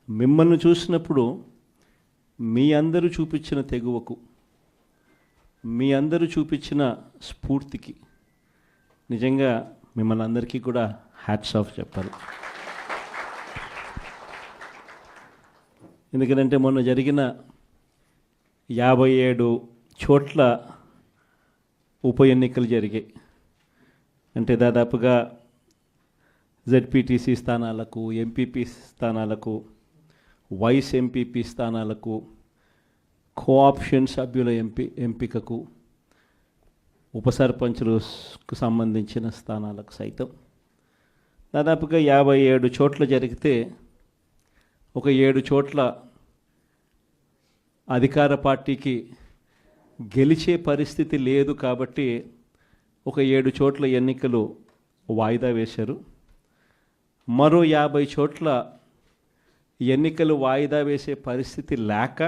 మిమ్మల్ని చూసినప్పుడు మీ అందరూ చూపించిన తెగువకు, మీ అందరూ చూపించిన స్ఫూర్తికి నిజంగా మిమ్మల్ని అందరికీ కూడా హ్యాట్స్ ఆఫ్ చెప్పాలి. ఎందుకంటే మొన్న జరిగిన 57 చోట్ల ఉప ఎన్నికలు జరిగాయి. అంటే దాదాపుగా జెడ్పీటీసీ స్థానాలకు, ఎంపీపీ స్థానాలకు, వైస్ ఎంపీపీ స్థానాలకు, కోఆప్షన్ సభ్యుల ఎంపికకు, ఉప సర్పంచులకు సంబంధించిన స్థానాలకు సైతం దాదాపుగా 57 చోట్ల జరిగితే ఒక 7 చోట్ల అధికార పార్టీకి గెలిచే పరిస్థితి లేదు కాబట్టి ఒక 7 చోట్ల ఎన్నికలు వాయిదా వేశారు. మరో 50 చోట్ల ఎన్నికలు వాయిదా వేసే పరిస్థితి లేక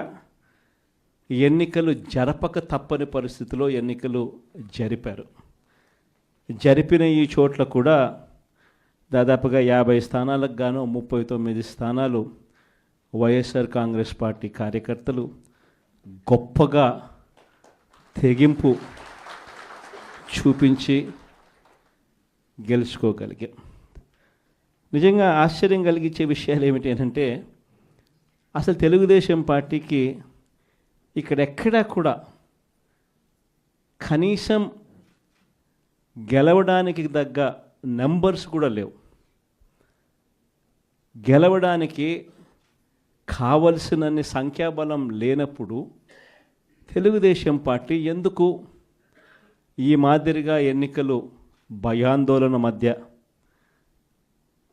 ఎన్నికలు జరపక తప్పని పరిస్థితిలో ఎన్నికలు జరిపారు. జరిపిన ఈ చోట్ల కూడా దాదాపుగా 50 స్థానాలకు గాను 39 స్థానాలు వైఎస్ఆర్ కాంగ్రెస్ పార్టీ కార్యకర్తలు గొప్పగా తెగింపు చూపించి గెలుచుకోగలిగాం. నిజంగా ఆశ్చర్యం కలిగించే విషయాలు ఏమిటి అంటే అసలు తెలుగుదేశం పార్టీకి ఇక్కడెక్కడా కూడా కనీసం గెలవడానికి తగ్గ నెంబర్స్ కూడా లేవు. గెలవడానికి కావలసినన్ని సంఖ్యాబలం లేనప్పుడు తెలుగుదేశం పార్టీ ఎందుకు ఈ మాదిరిగా ఎన్నికలు భయాందోళన మధ్య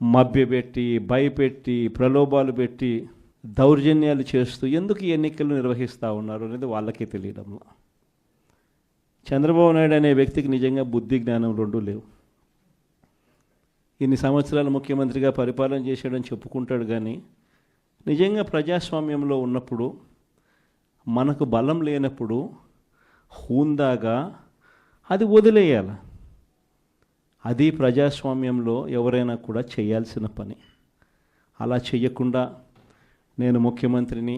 మభ్యపెట్టి, భయపెట్టి, ప్రలోభాలు పెట్టి, దౌర్జన్యాలు చేస్తూ ఎందుకు ఈ ఎన్నికలు నిర్వహిస్తూ ఉన్నారు అనేది వాళ్ళకే తెలియడంలో. చంద్రబాబు నాయుడు అనే వ్యక్తికి నిజంగా బుద్ధి జ్ఞానం రెండూ లేవు. ఇన్ని సంవత్సరాలు ముఖ్యమంత్రిగా పరిపాలన చేశాడని చెప్పుకుంటాడు కానీ నిజంగా ప్రజాస్వామ్యంలో ఉన్నప్పుడు, మనకు బలం లేనప్పుడు హూందాగా అది వదిలేయాలి. అది ప్రజాస్వామ్యంలో ఎవరైనా కూడా చేయాల్సిన పని. అలా చేయకుండా నేను ముఖ్యమంత్రిని,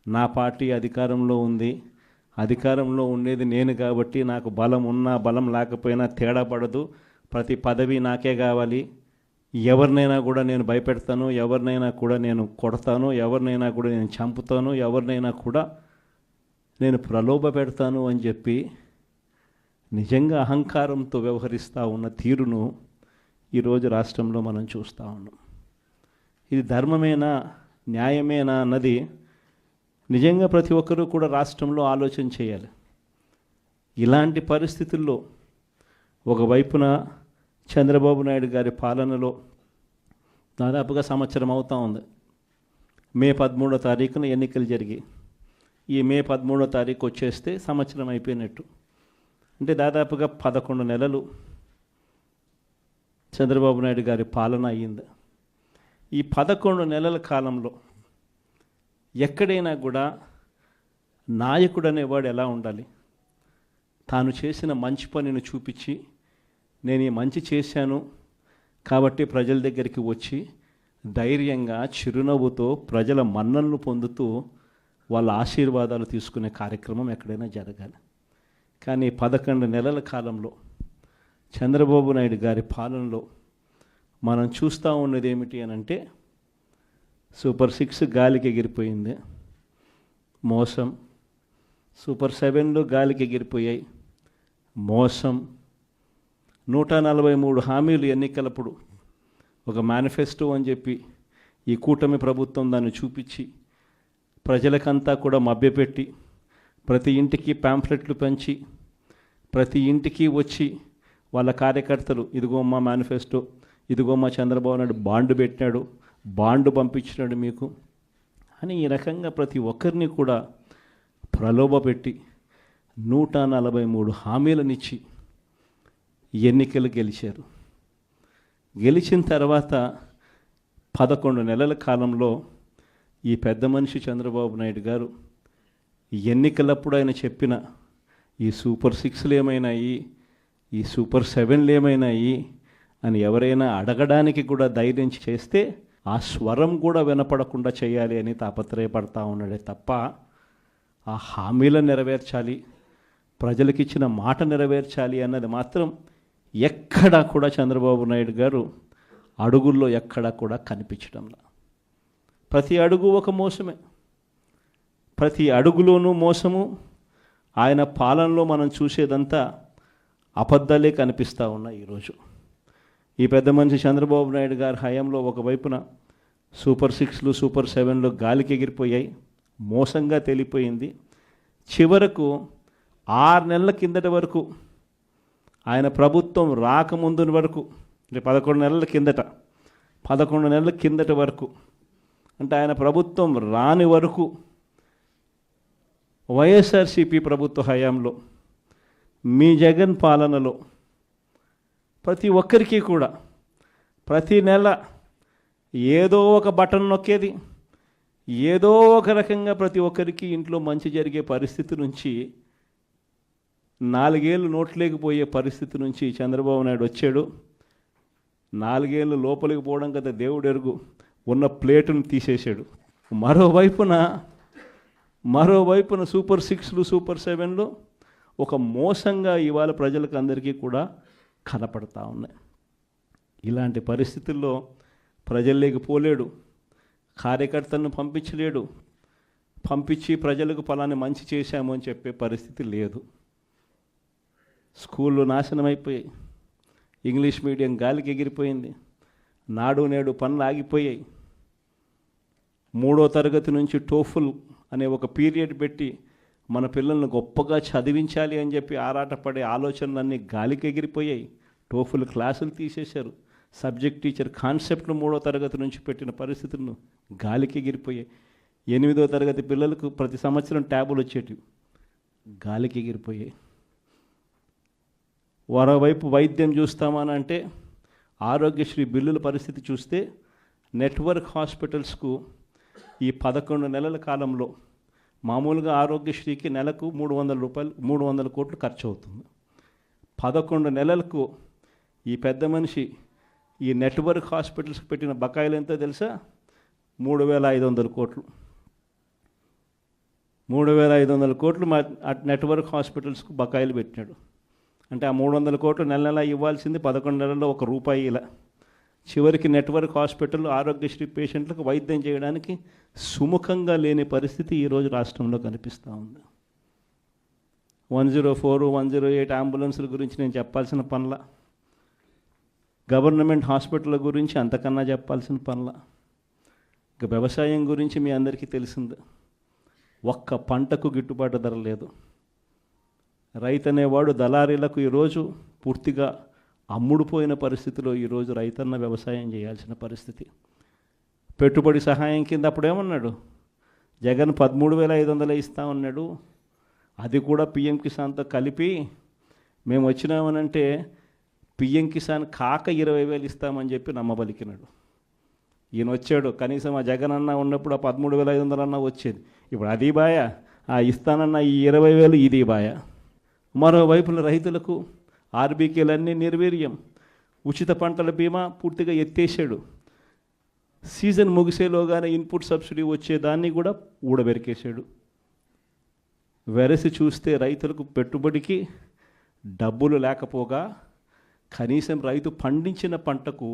నా పార్టీ అధికారంలో ఉంది, అధికారంలో ఉండేది నేను కాబట్టి నాకు బలం ఉన్నా బలం లేకపోయినా తేడా పడదు, ప్రతి పదవి నాకే కావాలి, ఎవరినైనా కూడా నేను భయపెడతాను, ఎవరినైనా కూడా నేను కొడతాను, ఎవరినైనా కూడా నేను చంపుతాను, ఎవరినైనా కూడా నేను ప్రలోభ పెడతాను అని చెప్పి నిజంగా అహంకారంతో వ్యవహరిస్తూ ఉన్న తీరును ఈరోజు రాష్ట్రంలో మనం చూస్తూ ఉన్నాం. ఇది ధర్మమేనా, న్యాయమేనా అన్నది నిజంగా ప్రతి ఒక్కరూ కూడా రాష్ట్రంలో ఆలోచన చేయాలి. ఇలాంటి పరిస్థితుల్లో ఒకవైపున చంద్రబాబు నాయుడు గారి పాలనలో దాదాపుగా సంవత్సరం అవుతూ ఉంది. మే 13వ తారీఖున ఎన్నికలు జరిగాయి. ఈ మే 13వ తారీఖు వచ్చేస్తే సంవత్సరం అయిపోయినట్టు. అంటే దాదాపుగా 11 నెలలు చంద్రబాబు నాయుడు గారి పాలన అయ్యింది. ఈ 11 నెలల కాలంలో ఎక్కడైనా కూడా నాయకుడు అనేవాడు ఎలా ఉండాలి? తాను చేసిన మంచి పనిని చూపించి, నేను ఈ మంచి చేశాను కాబట్టి ప్రజల దగ్గరికి వచ్చి ధైర్యంగా చిరునవ్వుతో ప్రజల మన్ననలు పొందుతూ వాళ్ళ ఆశీర్వాదాలు తీసుకునే కార్యక్రమం ఎక్కడైనా జరగాలి. కానీ 11 నెలల కాలంలో చంద్రబాబు నాయుడు గారి పాలనలో మనం చూస్తూ ఉన్నది ఏమిటి అని అంటే సూపర్ 6 గాలికి ఎగిరిపోయింది, మోసం. సూపర్ 7లు గాలికి ఎగిరిపోయాయి, మోసం. 143 హామీలు ఎన్నికలప్పుడు ఒక మేనిఫెస్టో అని చెప్పి ఈ కూటమి ప్రభుత్వం దాన్ని చూపించి ప్రజలకంతా కూడా మభ్యపెట్టి ప్రతి ఇంటికి ప్యాంఫ్లెట్లు పంచి ప్రతి ఇంటికి వచ్చి వాళ్ళ కార్యకర్తలు ఇదిగో మా మేనిఫెస్టో, ఇదిగో మా చంద్రబాబు నాయుడు బాండ్ పెట్టినాడు, బాండ్ పంపించినాడు మీకు అని ఈ రకంగా ప్రతి ఒక్కరిని కూడా ప్రలోభ పెట్టి 143 హామీలనిచ్చి ఎన్నికలు గెలిచారు. గెలిచిన తర్వాత 11 నెలల కాలంలో ఈ పెద్ద మనిషి చంద్రబాబు నాయుడు గారు ఎన్నికలప్పుడు ఆయన చెప్పిన ఈ సూపర్ 6లు ఏమైనాయి, ఈ సూపర్ 7లు ఏమైనాయి అని ఎవరైనా అడగడానికి కూడా ధైర్యం చేస్తే ఆ స్వరం కూడా వినపడకుండా చేయాలి అని తాపత్రయపడతా ఉన్నాడే తప్ప ఆ హామీలను నెరవేర్చాలి, ప్రజలకు ఇచ్చిన మాట నెరవేర్చాలి అన్నది మాత్రం ఎక్కడా కూడా చంద్రబాబు నాయుడు గారు అడుగుల్లో ఎక్కడా కూడా కనిపించడంలా. ప్రతి అడుగు ఒక మోసమే, ప్రతి అడుగులోనూ మోసము. ఆయన పాలనలో మనం చూసేదంతా అబద్ధాలే కనిపిస్తూ ఉన్నాయి. ఈరోజు ఈ పెద్ద మనిషి చంద్రబాబు నాయుడు గారి హయాంలో ఒకవైపున సూపర్ 6లు సూపర్ 7లు గాలికి ఎగిరిపోయాయి, మోసంగా తెలిపోయింది. చివరకు 6 నెలల కిందటి వరకు, ఆయన ప్రభుత్వం రాకముందు వరకు, 11 నెలల కిందట, 11 నెలల కిందటి వరకు, అంటే ఆయన ప్రభుత్వం రాని వరకు వైఎస్ఆర్సీపీ ప్రభుత్వ హయాంలో మీ జగన్ పాలనలో ప్రతి ఒక్కరికి కూడా ప్రతి నెల ఏదో ఒక బటన్ నొక్కేది, ఏదో ఒక రకంగా ప్రతి ఒక్కరికి ఇంట్లో మంచి జరిగే పరిస్థితి నుంచి, 4 ఏళ్ళు నోట్లేకపోయే పరిస్థితి నుంచి చంద్రబాబు నాయుడు వచ్చాడు. 4 ఏళ్ళు లోపలికి పోవడం కదా దేవుడు ఎరుగు, ఉన్న ప్లేటును తీసేశాడు. మరోవైపున సూపర్ 6లు సూపర్ 7లు ఒక మోసంగా ఇవాళ ప్రజలకు అందరికీ కూడా కనపడతా ఉన్నాయి. ఇలాంటి పరిస్థితుల్లో ప్రజల్లోకి పోలేడు, కార్యకర్తలను పంపించలేడు, పంపించి ప్రజలకు ఫలాన్ని మంచి చేశాము అని చెప్పే పరిస్థితి లేదు. స్కూళ్ళు నాశనం అయిపోయాయి, ఇంగ్లీష్ మీడియం గాలికి ఎగిరిపోయింది, నాడు నేడు పనులు ఆగిపోయాయి. 3వ తరగతి నుంచి టోఫుల్ అనే ఒక పీరియడ్ పెట్టి మన పిల్లల్ని గొప్పగా చదివించాలి అని చెప్పి ఆరాటపడే ఆలోచనలన్నీ గాలికి ఎగిరిపోయాయి. టోఫుల్ క్లాసులు తీసేశారు. సబ్జెక్ట్ టీచర్ కాన్సెప్ట్ను 3వ తరగతి నుంచి పెట్టిన పరిస్థితులను గాలికి ఎగిరిపోయాయి. 8వ తరగతి పిల్లలకు ప్రతి సంవత్సరం ట్యాబులు వచ్చేటివి, గాలికి ఎగిరిపోయాయి. మరోవైపు వైద్యం చూస్తామనంటే ఆరోగ్యశ్రీ బిల్లుల పరిస్థితి చూస్తే నెట్వర్క్ హాస్పిటల్స్కు ఈ 11 నెలల కాలంలో మామూలుగా ఆరోగ్యశ్రీకి నెలకు 300 కోట్లు ఖర్చు అవుతుంది. 11 నెలలకు ఈ పెద్ద మనిషి ఈ నెట్వర్క్ హాస్పిటల్స్కి పెట్టిన బకాయిలు ఎంతో తెలుసా? 3,500 కోట్లు. 3,500 కోట్లు నెట్వర్క్ హాస్పిటల్స్కు బకాయిలు పెట్టినాడు. అంటే ఆ 300 కోట్లు నెల నెల ఇవ్వాల్సింది 11 నెలల్లో ₹1 ఇలా. చివరికి నెట్వర్క్ హాస్పిటల్ ఆరోగ్యశ్రీ పేషెంట్లకు వైద్యం చేయడానికి సుముఖంగా లేని పరిస్థితి ఈరోజు రాష్ట్రంలో కనిపిస్తూ ఉంది. 104, 108 అంబులెన్సుల గురించి నేను చెప్పాల్సిన పనుల, గవర్నమెంట్ హాస్పిటల్ గురించి అంతకన్నా చెప్పాల్సిన పనుల, ఇక వ్యవసాయం గురించి మీ అందరికీ తెలిసింది. ఒక్క పంటకు గిట్టుబాటు ధర లేదు. రైతు అనేవాడు దళారీలకు ఈరోజు పూర్తిగా అమ్ముడుపోయిన పరిస్థితిలో ఈరోజు రైతన్న వ్యవసాయం చేయాల్సిన పరిస్థితి. పెట్టుబడి సహాయం కింద అప్పుడేమన్నాడు, జగన్ 13,500 ఇస్తామన్నాడు. అది కూడా పిఎం కిసాన్తో కలిపి మేము వచ్చినామనంటే పిఎం కిసాన్ కాక 20,000 ఇస్తామని చెప్పి నమ్మబలికినాడు. ఈయన వచ్చాడు, కనీసం ఆ జగన్ అన్న ఉన్నప్పుడు ఆ 13,500 అన్న వచ్చేది. ఇప్పుడు అది బాయ, ఆ ఇస్తానన్న ఈ 20,000 ఇది బాయ. మరోవైపున రైతులకు ఆర్బీకేలన్నీ నిర్వీర్యం. ఉచిత పంటల బీమా పూర్తిగా ఎత్తేసాడు. సీజన్ ముగిసేలోగానే ఇన్పుట్ సబ్సిడీ వచ్చేదాన్ని కూడా ఊడబెరికేశాడు. వెరసి చూస్తే రైతులకు పెట్టుబడికి డబ్బులు లేకపోగా కనీసం రైతు పండించిన పంటకు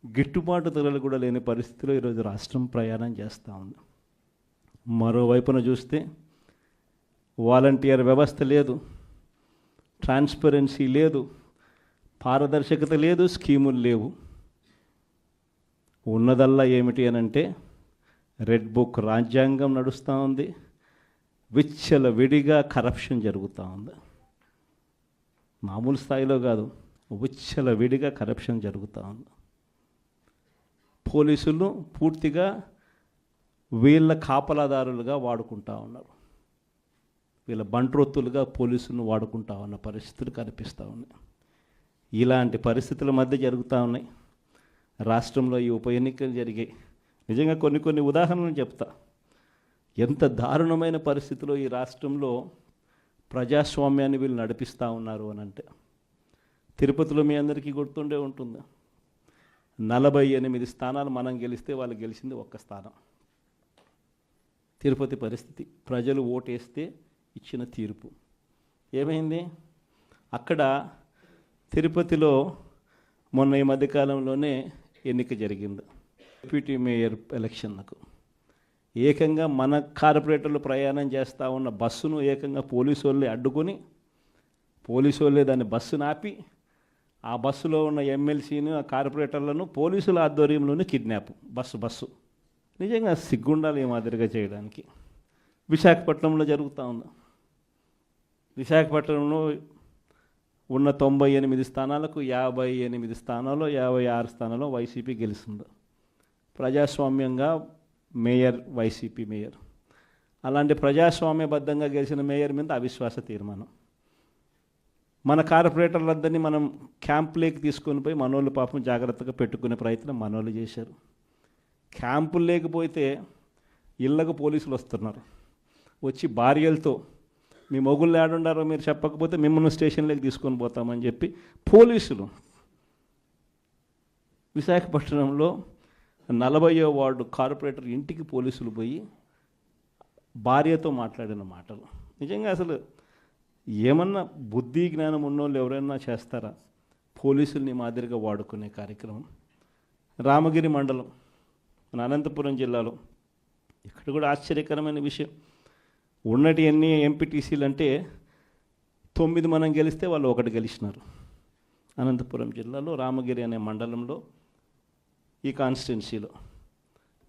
గిట్టుబాటు ధరలు కూడా లేని పరిస్థితిలో ఈరోజు రాష్ట్రం ప్రయాణం చేస్తూ ఉంది. మరోవైపున చూస్తే వాలంటీర్ వ్యవస్థ లేదు, ట్రాన్స్పరెన్సీ లేదు, పారదర్శకత లేదు, స్కీములు లేవు. ఉన్నదల్లా ఏమిటి అనంటే రెడ్ బుక్ రాజ్యాంగం నడుస్తూ ఉంది, విచ్చల విడిగా కరప్షన్ జరుగుతూ ఉంది. మామూలు స్థాయిలో కాదు, విచ్చల విడిగా కరప్షన్ జరుగుతూ ఉంది. పోలీసులు పూర్తిగా వీళ్ళ కాపలాదారులుగా వాడుకుంటా ఉన్నారు, వీళ్ళ బంట్రొత్తులుగా పోలీసులను వాడుకుంటా ఉన్న పరిస్థితులు కనిపిస్తూ ఉన్నాయి. ఇలాంటి పరిస్థితుల మధ్య జరుగుతూ ఉన్నాయి రాష్ట్రంలో ఈ ఉప ఎన్నికలు జరిగాయి. నిజంగా కొన్ని ఉదాహరణలు చెప్తా. ఎంత దారుణమైన పరిస్థితిలో ఈ రాష్ట్రంలో ప్రజాస్వామ్యాన్ని వీళ్ళు నడిపిస్తూ ఉన్నారు అని అంటే, తిరుపతిలో మీ అందరికీ గుర్తుండే ఉంటుంది, 48 స్థానాలు మనం గెలిస్తే వాళ్ళు గెలిచింది ఒక్క స్థానం. తిరుపతి పరిస్థితి, ప్రజలు ఓటేస్తే ఇచ్చిన తీర్పు ఏమైంది? అక్కడ తిరుపతిలో మొన్న ఈ మధ్యకాలంలోనే ఎన్నిక జరిగింది, డిప్యూటీ మేయర్ ఎలక్షన్లకు. ఏకంగా మన కార్పొరేటర్లు ప్రయాణం చేస్తూ ఉన్న బస్సును ఏకంగా పోలీసు వాళ్ళే అడ్డుకొని, పోలీసు వాళ్ళే దాన్ని బస్సును ఆపి, ఆ బస్సులో ఉన్న ఎమ్మెల్సీని, ఆ కార్పొరేటర్లను పోలీసుల ఆధ్వర్యంలోనే కిడ్నాప్. బస్సు నిజంగా సిగ్గుండాలి ఈ మాదిరిగా చేయడానికి. విశాఖపట్నంలో జరుగుతూ ఉంది. విశాఖపట్నంలో ఉన్న 98 స్థానాలకు 58 స్థానాల్లో 56 స్థానాల్లో వైసీపీ గెలుస్తుంది. ప్రజాస్వామ్యంగా మేయర్, వైసీపీ మేయర్. అలాంటి ప్రజాస్వామ్యబద్ధంగా గెలిచిన మేయర్ మీద అవిశ్వాస తీర్మానం. మన కార్పొరేటర్లందరినీ మనం క్యాంపులోకి తీసుకొని పోయి మనోళ్ళు పాపం జాగ్రత్తగా పెట్టుకునే ప్రయత్నం మనోళ్ళు చేశారు. క్యాంపులు లేకపోతే ఇళ్లకు పోలీసులు వస్తున్నారు, వచ్చి భార్యలతో మీ మొగుళ్ళు ఏడుండారో మీరు చెప్పకపోతే మిమ్మల్ని స్టేషన్లోకి తీసుకొని పోతామని చెప్పి పోలీసులు. విశాఖపట్నంలో 40వ వార్డు కార్పొరేటర్ ఇంటికి పోలీసులు పోయి భార్యతో మాట్లాడిన మాటలు నిజంగా అసలు ఏమన్నా బుద్ధి జ్ఞానం ఉన్నోళ్ళు ఎవరైనా చేస్తారా? పోలీసుల్ని మాదిరిగా వాడుకునే కార్యక్రమం. రామగిరి మండలం, మన అనంతపురం జిల్లాలో, ఇక్కడ కూడా ఆశ్చర్యకరమైన విషయం. ఉన్నటి ఎన్ని ఎంపీటీసీలు అంటే 9 మనం గెలిస్తే వాళ్ళు 1 గెలిచినారు. అనంతపురం జిల్లాలో రామగిరి అనే మండలంలో ఈ కాన్స్టిట్యున్సీలో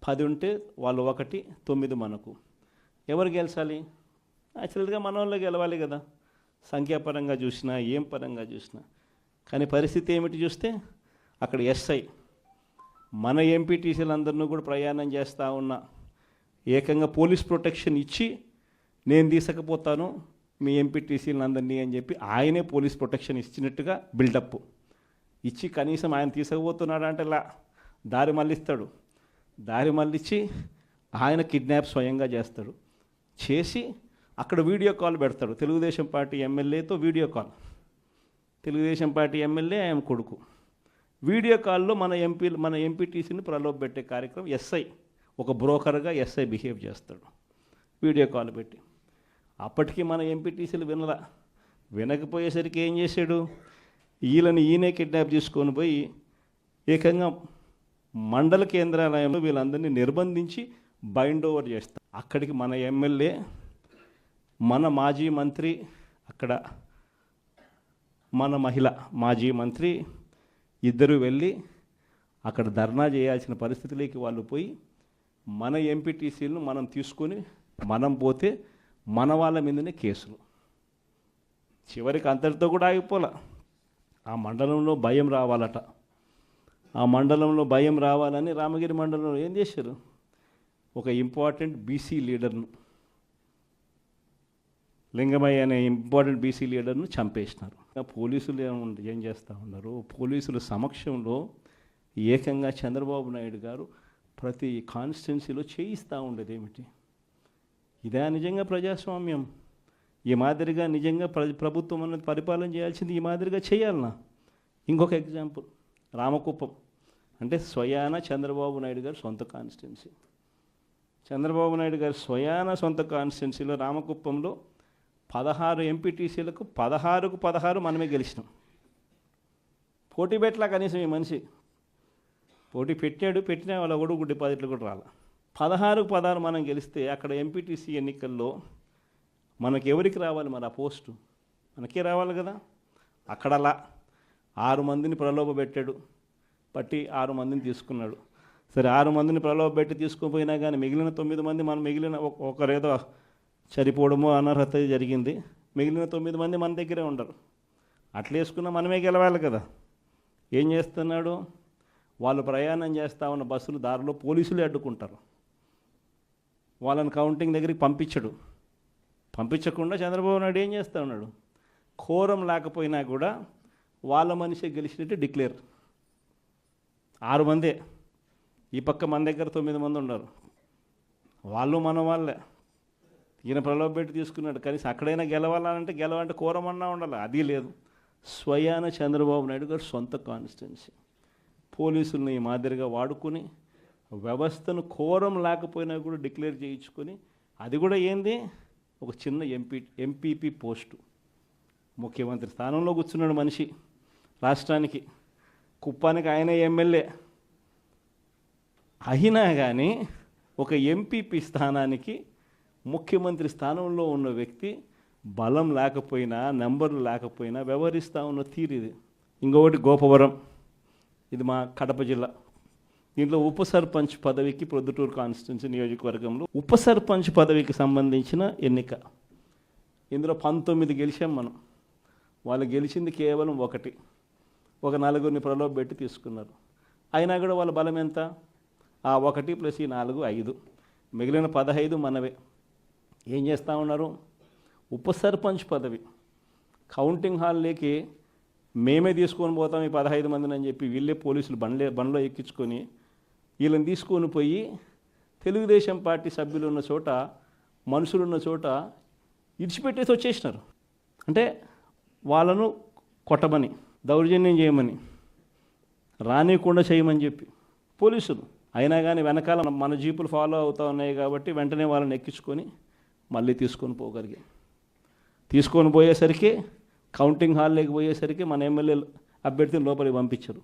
10 ఉంటే వాళ్ళు 1, 9 మనకు. ఎవరు గెలిచాలి? యాక్చువల్గా మన వాళ్ళు గెలవాలి కదా, సంఖ్యాపరంగా చూసినా ఏం పరంగా చూసినా. కానీ పరిస్థితి ఏమిటి చూస్తే అక్కడ ఎస్ఐ మన ఎంపీటీసీలందరినీ కూడా ప్రయాణం చేస్తూ ఉన్నా ఏకంగా పోలీస్ ప్రొటెక్షన్ ఇచ్చి నేను తీసుకపోతాను మీ ఎంపీటీసీలందరినీ అని చెప్పి ఆయనే పోలీస్ ప్రొటెక్షన్ ఇచ్చినట్టుగా బిల్డప్ ఇచ్చి కనీసం ఆయన తీసుకుపోతున్నాడు అంటే దారి మళ్ళిస్తాడు. దారి మళ్ళించి ఆయన కిడ్నాప్ స్వయంగా చేస్తాడు. చేసి అక్కడ వీడియో కాల్ పెడతాడు. తెలుగుదేశం పార్టీ ఎమ్మెల్యేతో video call. Telugu Desam party MLA ఆయన కొడుకు. వీడియో కాల్లో మన ఎంపీటీసీని ప్రలోభపెట్టే కార్యక్రమం ఎస్ఐ, ఒక బ్రోకర్గా ఎస్ఐ బిహేవ్ చేస్తాడు వీడియో కాల్ పెట్టి. అప్పటికి మన ఎంపీటీసీలు వినకపోయేసరికి ఏం చేశాడు? ఈయనే కిడ్నాప్ చేసుకొని పోయి ఏకంగా మండల కేంద్రాలయంలో వీళ్ళందరినీ నిర్బంధించి బైండ్ ఓవర్ చేస్తారు. అక్కడికి మన ఎమ్మెల్యే, మన మాజీ మంత్రి, అక్కడ మన మహిళ మాజీ మంత్రి ఇద్దరు వెళ్ళి అక్కడ ధర్నా చేయాల్సిన పరిస్థితిలోకి వాళ్ళు పోయి మన ఎంపీటీసీలను మనం తీసుకొని మనం పోతే మన వాళ్ళ మీదనే కేసులు. చివరికి అంతటితో కూడా ఆగిపోలే. ఆ మండలంలో భయం రావాలట. ఆ మండలంలో భయం రావాలని రామగిరి మండలంలో ఏం చేశారు? ఒక ఇంపార్టెంట్ బీసీ లీడర్ను, లింగమయ్య అనే ఇంపార్టెంట్ బీసీ లీడర్ను చంపేసినారు. పోలీసులు ఏం చేస్తూ ఉన్నారు? పోలీసుల సమక్షంలో ఏకంగా చంద్రబాబు నాయుడు గారు ప్రతి కాన్స్టిట్యున్సీలో చేయిస్తూ ఉండేది ఏమిటి? ఇదే నిజంగా ప్రజాస్వామ్యం? ఈ మాదిరిగా నిజంగా ప్రభుత్వం అన్నది పరిపాలన చేయాల్సింది ఈ మాదిరిగా చేయాలనా? ఇంకొక ఎగ్జాంపుల్, రామకుప్పం అంటే స్వయాన చంద్రబాబు నాయుడు గారు సొంత కాన్స్టిట్యున్సీ. చంద్రబాబు నాయుడు గారు స్వయాన సొంత కాన్స్టిట్యున్సీలో రామకుప్పంలో 16 ఎంపీటీసీలకు 16కు 16 మనమే గెలిచినాం. పోటీ పెట్టలా కనీసం ఈ మనిషి. పోటీ పెట్టినా వాళ్ళ ఒడుగు డిపాజిట్లు కూడా రాలా. 16కు 16 మనం గెలిస్తే అక్కడ ఎంపీటీసీ ఎన్నికల్లో మనకి ఎవరికి రావాలి మరి ఆ పోస్టు? మనకే రావాలి కదా. అక్కడలా 6 మందిని ప్రలోభ పెట్టాడు, పట్టి 6 మందిని తీసుకున్నాడు. సరే 6 మందిని ప్రలోభ పెట్టి తీసుకుపోయినా కానీ మిగిలిన 9 మంది మనం ఒకరేదో చనిపోవడమో అనర్హత జరిగింది. మిగిలిన 9 మంది మన దగ్గరే ఉండరు. అట్లా వేసుకున్నా మనమే గెలవాలి కదా. ఏం చేస్తున్నాడు? వాళ్ళు ప్రయాణం చేస్తూ ఉన్న బస్సులు దారిలో పోలీసులే అడ్డుకుంటారు. వాళ్ళని కౌంటింగ్ దగ్గరికి పంపించకుండా చంద్రబాబు నాయుడు ఏం చేస్తూ ఉన్నాడు? కోరం లేకపోయినా కూడా వాళ్ళ మనిషి గెలిచినట్టు డిక్లేర్. 6 మందే. ఈ పక్క మన దగ్గర 9 మంది ఉన్నారు. వాళ్ళు మన వాళ్ళే. ఈయన ప్రలోభ పెట్టి తీసుకున్నాడు. కనీసం అక్కడైనా గెలవాలంటే కోరమన్నా ఉండాలి. అది లేదు. స్వయాన చంద్రబాబు నాయుడు గారు సొంత కాన్స్టిట్యున్సీ. పోలీసుల్ని ఈ మాదిరిగా వాడుకొని వ్యవస్థను కోరం లేకపోయినా కూడా డిక్లేర్ చేయించుకొని, అది కూడా ఏంది, ఒక చిన్న ఎంపీపీ పోస్టు. ముఖ్యమంత్రి స్థానంలో కూర్చున్నాడు మనిషి, రాష్ట్రానికి కుప్పానికి ఆయన ఎమ్మెల్యే అయినా కానీ ఒక ఎంపీపీ స్థానానికి ముఖ్యమంత్రి స్థానంలో ఉన్న వ్యక్తి బలం లేకపోయినా, నెంబర్లు లేకపోయినా వ్యవహరిస్తూ ఉన్న తీరు ఇది. ఇంకొకటి గోపవరం, ఇది మా కడప జిల్లా. దీంట్లో ఉప సర్పంచ్ పదవికి ప్రొద్దుటూరు కాన్స్టిట్యున్సీ నియోజకవర్గంలో ఉప సర్పంచ్ పదవికి సంబంధించిన ఎన్నిక. ఇందులో 19 గెలిచాం మనం. వాళ్ళు గెలిచింది కేవలం ఒక నలుగురిని ప్రలోభపెట్టి తీసుకున్నారు. అయినా కూడా వాళ్ళ బలం ఎంత? ఆ 1 + ఈ 4 5, మిగిలిన 15 మనవే. ఏం చేస్తూ ఉన్నారు? ఉప సర్పంచ్ పదవి కౌంటింగ్ హాల్లోకి మేమే తీసుకొని పోతాం ఈ 15 మందిని అని చెప్పి వీళ్ళే పోలీసులు బండ్లో ఎక్కించుకొని వీళ్ళని తీసుకొని పోయి తెలుగుదేశం పార్టీ సభ్యులు ఉన్న చోట, మనుషులున్న చోట ఇడిచిపెట్టేసి వచ్చేసినారు. అంటే వాళ్ళను కొట్టమని, దౌర్జన్యం చేయమని, రానియకుండా చేయమని చెప్పి పోలీసులు. అయినా కానీ వెనకాల మన జీపులు ఫాలో అవుతూ ఉన్నాయి కాబట్టి వెంటనే వాళ్ళని ఎక్కించుకొని మళ్ళీ తీసుకొని పోయేసరికి, కౌంటింగ్ హాల్లోకి పోయేసరికి మన ఎమ్మెల్యే అభ్యర్థిని లోపలికి పంపించరు.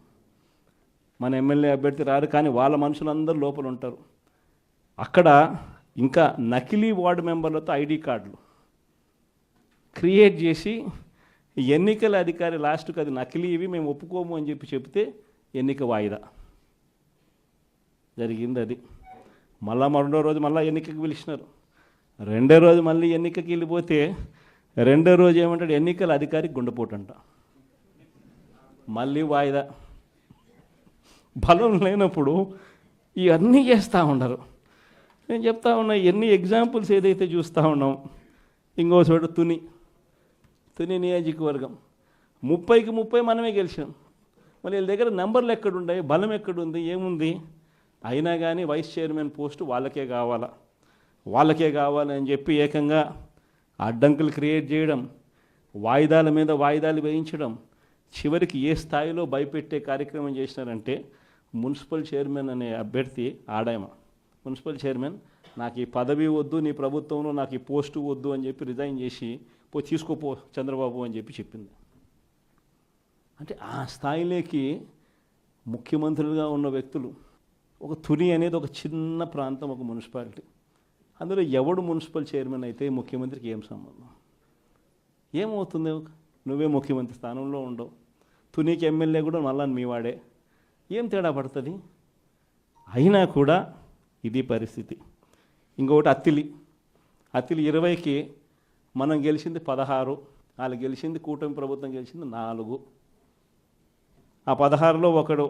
మన ఎమ్మెల్యే అభ్యర్థి రారు, కానీ వాళ్ళ మనుషులందరూ లోపల ఉంటారు. అక్కడ ఇంకా నకిలీ వార్డు మెంబర్లతో ఐడి కార్డులు క్రియేట్ చేసి ఎన్నికల అధికారి లాస్ట్కి అది నకిలీ, ఇవి మేము ఒప్పుకోము అని చెప్తే ఎన్నిక వాయిదా జరిగింది. అది రెండో రోజు మళ్ళీ ఎన్నికకి పిలిచినారు. రెండో రోజు మళ్ళీ ఎన్నికకి వెళ్ళిపోతే రెండో రోజు ఏమంటాడు, ఎన్నికల అధికారి గుండెపోటు అంట. మళ్ళీ వాయిదా. బలం లేనప్పుడు ఇవన్నీ చేస్తూ ఉండరు. నేను చెప్తా ఉన్నా, ఎన్ని ఎగ్జాంపుల్స్ ఏదైతే చూస్తూ ఉన్నాం. ఇంకో చోట తుని నియోజకవర్గం 30కి 30 మనమే గెలిచాం. మళ్ళీ వీళ్ళ దగ్గర నెంబర్లు ఎక్కడున్నాయి, బలం ఎక్కడుంది, ఏముంది? అయినా కానీ వైస్ చైర్మన్ పోస్టు వాళ్ళకే కావాలని చెప్పి ఏకంగా అడ్డంకులు క్రియేట్ చేయడం, వాయిదాల మీద వాయిదాలు వేయించడం, చివరికి ఏ స్థాయిలో భయపెట్టే కార్యక్రమం చేసినారంటే, మున్సిపల్ చైర్మన్ అనే అభ్యర్థి ఆడాయమ, మున్సిపల్ చైర్మన్, నాకు ఈ పదవి వద్దు, నీ ప్రభుత్వంలో నాకు ఈ పోస్టు వద్దు అని చెప్పి రిజైన్ చేసి తీసుకోపో చంద్రబాబు అని చెప్పి చెప్పింది. అంటే ఆ స్థాయిలోకి ముఖ్యమంత్రులుగా ఉన్న వ్యక్తులు. ఒక తుని అనేది ఒక చిన్న ప్రాంతం, ఒక మున్సిపాలిటీ. అందులో ఎవడు మున్సిపల్ చైర్మన్ అయితే ముఖ్యమంత్రికి ఏం సంబంధం? ఏమవుతుంది? నువ్వే ముఖ్యమంత్రి స్థానంలో ఉండవు, తునికి ఎమ్మెల్యే కూడా మళ్ళా మీ వాడే, ఏం తేడా పడుతుంది? అయినా కూడా ఇది పరిస్థితి. ఇంకొకటి అత్తిలి 20కి మనం గెలిచింది 16, వాళ్ళు గెలిచింది, కూటమి ప్రభుత్వం గెలిచింది 4. ఆ 16లో ఒకడు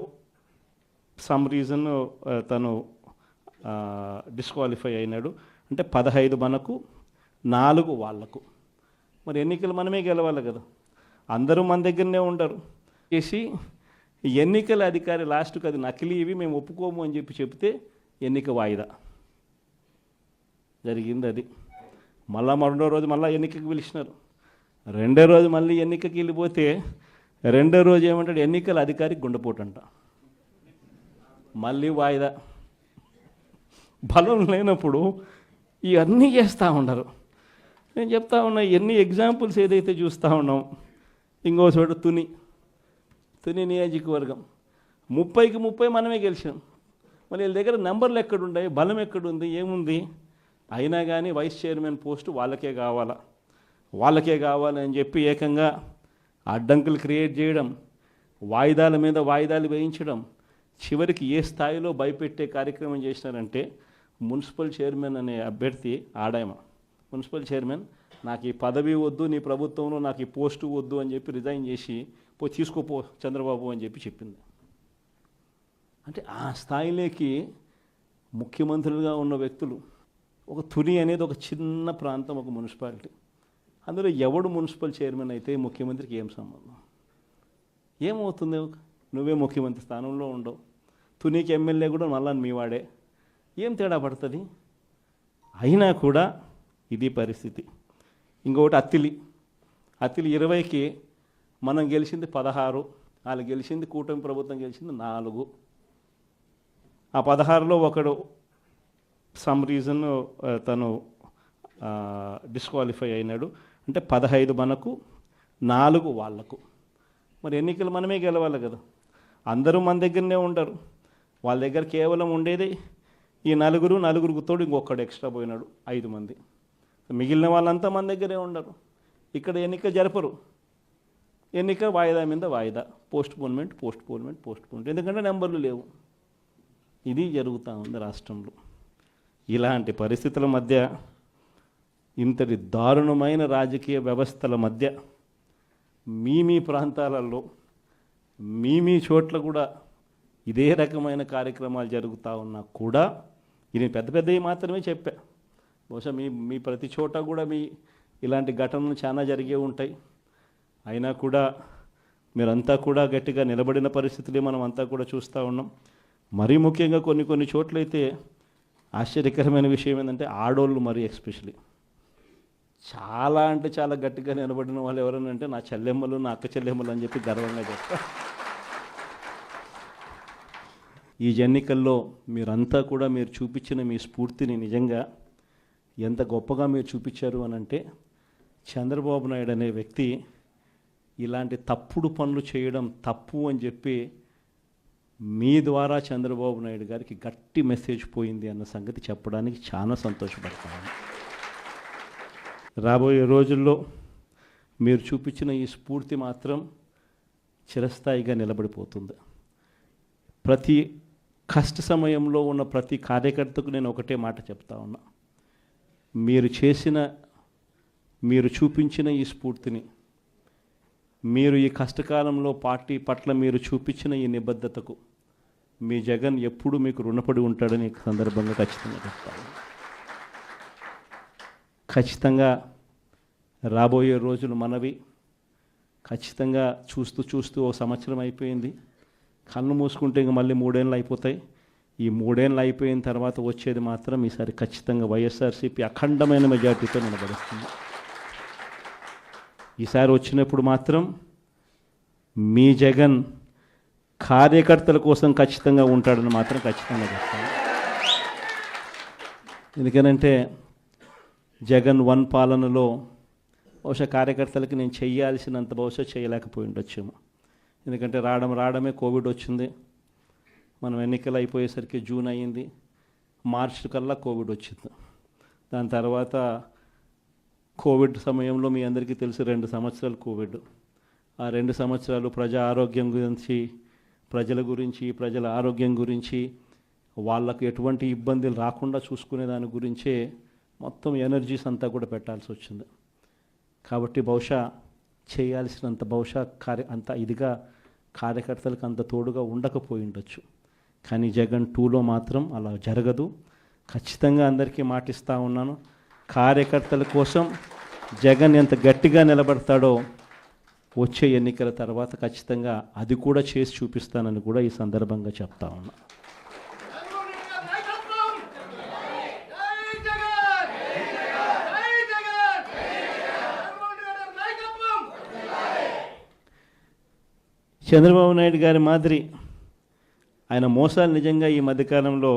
సమ్ రీజన్ తను డిస్క్వాలిఫై అయినాడు. అంటే 15 మనకు, 4 వాళ్ళకు. మరి ఎన్నికలు మనమే గెలవాలి కదా, అందరూ మన దగ్గరనే ఉండరు చేసి ఎన్నికల అధికారి లాస్ట్కి అది నకిలీ, ఇవి మేము ఒప్పుకోము అని చెప్తే ఎన్నిక వాయిదా జరిగింది. అది రెండో రోజు మళ్ళీ ఎన్నికకి పిలిచినారు. రెండో రోజు మళ్ళీ ఎన్నికకి వెళ్ళిపోతే రెండో రోజు ఏమంటాడు, ఎన్నికల అధికారి గుండెపోటు అంట. మళ్ళీ వాయిదా. బలం లేనప్పుడు ఇవన్నీ చేస్తూ ఉండరు. నేను చెప్తా ఉన్నా, ఎన్ని ఎగ్జాంపుల్స్ ఏదైతే చూస్తూ ఉన్నాం. ఇంకో చోట తుని నియోజకవర్గం 30కి 30 మనమే గెలిచాం. మళ్ళీ వీళ్ళ దగ్గర నెంబర్లు ఎక్కడున్నాయి, బలం ఎక్కడుంది, ఏముంది? అయినా కానీ వైస్ చైర్మన్ పోస్టు వాళ్ళకే కావాలని చెప్పి ఏకంగా అడ్డంకులు క్రియేట్ చేయడం, వాయిదాల మీద వాయిదాలు వేయించడం, చివరికి ఏ స్థాయిలో భయపెట్టే కార్యక్రమం చేసినారంటే, మున్సిపల్ చైర్మన్ అనే అభ్యర్థి ఆడాయమ, మున్సిపల్ చైర్మన్, నాకు ఈ పదవి వద్దు, నీ ప్రభుత్వంలో నాకు ఈ పోస్టు వద్దు అని చెప్పి రిజైన్ చేసి తీసుకోపో చంద్రబాబు అని చెప్పి చెప్పింది. అంటే ఆ స్థాయిలోకి ముఖ్యమంత్రులుగా ఉన్న వ్యక్తులు. ఒక తుని అనేది ఒక చిన్న ప్రాంతం, ఒక మున్సిపాలిటీ. అందులో ఎవడు మున్సిపల్ చైర్మన్ అయితే ముఖ్యమంత్రికి ఏం సంబంధం? ఏమవుతుంది? నువ్వే ముఖ్యమంత్రి స్థానంలో ఉండవు, తునికి ఎమ్మెల్యే కూడా మళ్ళా మీ వాడే, ఏం తేడా పడుతుంది? అయినా కూడా ఇది పరిస్థితి. ఇంకొకటి అత్తిలి 20కి మనం గెలిచింది 16, వాళ్ళు గెలిచింది, కూటమి ప్రభుత్వం గెలిచింది 4. ఆ 16లో ఒకడు సమ్ రీజన్ తను డిస్క్వాలిఫై అయినాడు. అంటే 15 మనకు, 4 వాళ్లకు. మరి ఎన్నికలు మనమే గెలవాలి కదా. అందరూ మన దగ్గరనే ఉండరు. వాళ్ళ దగ్గర కేవలం ఉండేది ఈ నలుగురికి తోడు ఇంకొకడు ఎక్స్ట్రా పోయినాడు, 5 మంది. మిగిలిన వాళ్ళంతా మన దగ్గరే ఉండరు. ఇక్కడ ఎన్నిక జరపరు. ఎన్నిక వాయిదా మీద వాయిదా, పోస్ట్పోన్మెంట్. ఎందుకంటే నెంబర్లు లేవు. ఇది జరుగుతూ ఉంది రాష్ట్రంలో. ఇలాంటి పరిస్థితుల మధ్య, ఇంతటి దారుణమైన రాజకీయ వ్యవస్థల మధ్య మీ ప్రాంతాలలో మీ చోట్ల కూడా ఇదే రకమైన కార్యక్రమాలు జరుగుతూ ఉన్నా కూడా, ఇది పెద్దవి మాత్రమే చెప్పా. బహుశా మీ ప్రతి చోట కూడా ఇలాంటి ఘటనలు చాలా జరిగే ఉంటాయి. అయినా కూడా మీరంతా కూడా గట్టిగా నిలబడిన పరిస్థితులే మనం అంతా కూడా చూస్తూ ఉన్నాం. మరీ ముఖ్యంగా కొన్ని చోట్లయితే ఆశ్చర్యకరమైన విషయం ఏంటంటే ఆడోళ్ళు మరీ ఎస్పెషలీ చాలా అంటే చాలా గట్టిగా నిలబడిన వాళ్ళు ఎవరనంటే నా చెల్లెమ్మలు, నా అక్క చెల్లెమ్మలు అని చెప్పి గర్వంగా చెప్తా. ఈ ఎన్నికల్లో మీరంతా కూడా మీరు చూపించిన మీ స్ఫూర్తిని నిజంగా ఎంత గొప్పగా మీరు చూపించారు అనంటే, చంద్రబాబు నాయుడు అనే వ్యక్తి ఇలాంటి తప్పుడు పనులు చేయడం తప్పు అని చెప్పి మీ ద్వారా చంద్రబాబు నాయుడు గారికి గట్టి మెసేజ్ పోయింది అన్న సంగతి చెప్పడానికి చాలా సంతోషపడతాను. రాబోయే రోజుల్లో మీరు చూపించిన ఈ స్ఫూర్తి మాత్రం చిరస్థాయిగా నిలబడిపోతుంది. ప్రతి కష్ట సమయంలో ఉన్న ప్రతి కార్యకర్తకు నేను ఒకటే మాట చెప్తా ఉన్నా, మీరు చూపించిన ఈ స్ఫూర్తిని, మీరు ఈ కష్టకాలంలో పార్టీ పట్ల మీరు చూపించిన ఈ నిబద్ధతకు మీ జగన్ ఎప్పుడు మీకు రుణపడి ఉంటాడని ఈ సందర్భంగా ఖచ్చితంగా చెప్తాను. ఖచ్చితంగా రాబోయే రోజులు మనవి. ఖచ్చితంగా చూస్తూ ఓ సంవత్సరం అయిపోయింది. కళ్ళు మూసుకుంటే ఇంక మళ్ళీ 3 ఏళ్ళు అయిపోతాయి. ఈ 3 ఏళ్ళు అయిపోయిన తర్వాత వచ్చేది మాత్రం ఈసారి ఖచ్చితంగా వైఎస్ఆర్సీపీ అఖండమైన మెజార్టీతో నిలబడుతుంది. ఈసారి వచ్చినప్పుడు మాత్రం మీ జగన్ కార్యకర్తల కోసం ఖచ్చితంగా ఉంటాడని మాత్రం ఖచ్చితంగా చెప్తాను. ఎందుకనంటే జగన్ 1 పాలనలో బహుశా కార్యకర్తలకి నేను చేయాల్సినంత బహుశా చేయలేకపోయి ఉండొచ్చేమో. ఎందుకంటే రావడమే కోవిడ్ వచ్చింది. మనం ఎన్నికలు అయిపోయేసరికి జూన్ అయ్యింది, మార్చి కల్లా కోవిడ్ వచ్చింది. దాని తర్వాత కోవిడ్ సమయంలో మీ అందరికీ తెలుసు 2 సంవత్సరాలు కోవిడ్. ఆ 2 సంవత్సరాలు ప్రజల ఆరోగ్యం గురించి వాళ్ళకు ఎటువంటి ఇబ్బందులు రాకుండా చూసుకునే దాని గురించే మొత్తం ఎనర్జీస్ అంతా కూడా పెట్టాల్సి వచ్చింది. కాబట్టి బహుశా చేయాల్సినంత అంత ఇదిగా కార్యకర్తలకు అంత తోడుగా ఉండకపోయి ఉండొచ్చు. కానీ జగన్ 2లో మాత్రం అలా జరగదు. ఖచ్చితంగా అందరికీ మాటిస్తూ ఉన్నాను, కార్యకర్తల కోసం జగన్ ఎంత గట్టిగా నిలబడతాడో వచ్చే ఎన్నికల తర్వాత ఖచ్చితంగా అది కూడా చేసి చూపిస్తానని కూడా ఈ సందర్భంగా చెప్తా ఉన్నా. చంద్రబాబు నాయుడు గారి మాదిరి ఆయన మోసాలు నిజంగా ఈ మధ్యకాలంలో